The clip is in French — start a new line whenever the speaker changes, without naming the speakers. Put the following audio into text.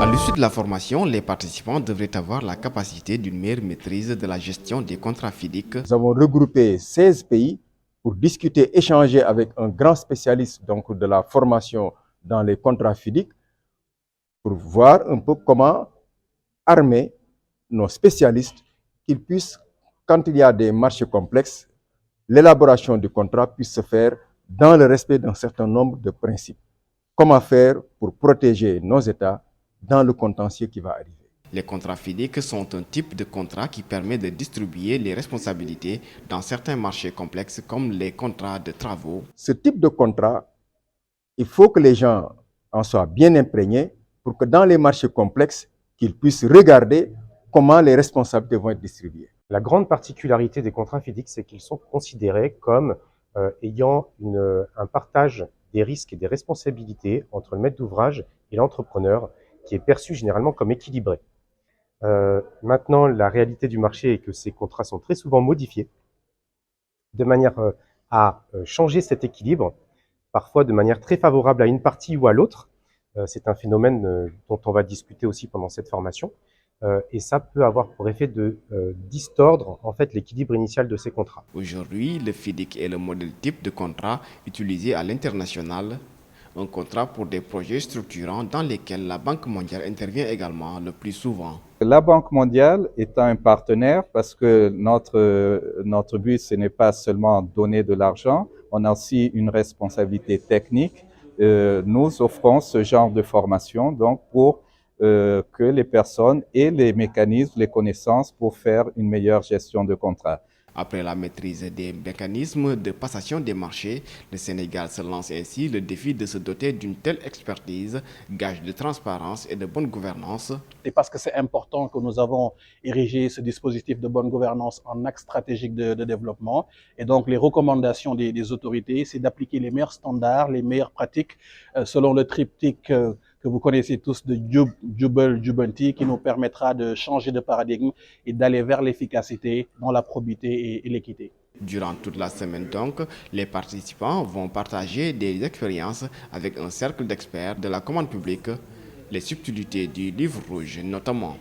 À l'issue de la formation, les participants devraient avoir la capacité d'une meilleure maîtrise de la gestion des contrats FIDIC.
Nous avons regroupé 16 pays pour discuter, échanger avec un grand spécialiste donc, de la formation dans les contrats FIDIC pour voir un peu comment armer nos spécialistes qu'ils puissent, quand il y a des marchés complexes, l'élaboration du contrat puisse se faire dans le respect d'un certain nombre de principes. Comment faire pour protéger nos États dans le contentieux qui va arriver.
Les contrats FIDIC sont un type de contrat qui permet de distribuer les responsabilités dans certains marchés complexes comme les contrats de travaux.
Ce type de contrat, il faut que les gens en soient bien imprégnés pour que dans les marchés complexes, qu'ils puissent regarder comment les responsabilités vont être distribuées.
La grande particularité des contrats FIDIC, c'est qu'ils sont considérés comme ayant un partage des risques et des responsabilités entre le maître d'ouvrage et l'entrepreneur qui est perçu généralement comme équilibré. Maintenant, la réalité du marché est que ces contrats sont très souvent modifiés de manière à changer cet équilibre, parfois de manière très favorable à une partie ou à l'autre. C'est un phénomène dont on va discuter aussi pendant cette formation. Et ça peut avoir pour effet de distordre en fait l'équilibre initial de ces contrats.
Aujourd'hui, le FIDIC est le modèle type de contrat utilisé à l'international. Un contrat pour des projets structurants dans lesquels la Banque mondiale intervient également le plus souvent.
La Banque mondiale est un partenaire parce que notre but, ce n'est pas seulement donner de l'argent, on a aussi une responsabilité technique. Nous offrons ce genre de formation donc pour que les personnes aient les mécanismes, les connaissances pour faire une meilleure gestion de contrat.
Après la maîtrise des mécanismes de passation des marchés, le Sénégal se lance ainsi le défi de se doter d'une telle expertise, gage de transparence et de bonne gouvernance.
C'est parce que c'est important que nous avons érigé ce dispositif de bonne gouvernance en axe stratégique de développement. Et donc, les recommandations des autorités, c'est d'appliquer les meilleurs standards, les meilleures pratiques, selon le triptyque que vous connaissez tous de Jubanti, qui nous permettra de changer de paradigme et d'aller vers l'efficacité dans la probité et l'équité.
Durant toute la semaine donc, les participants vont partager des expériences avec un cercle d'experts de la commande publique, les subtilités du livre rouge notamment.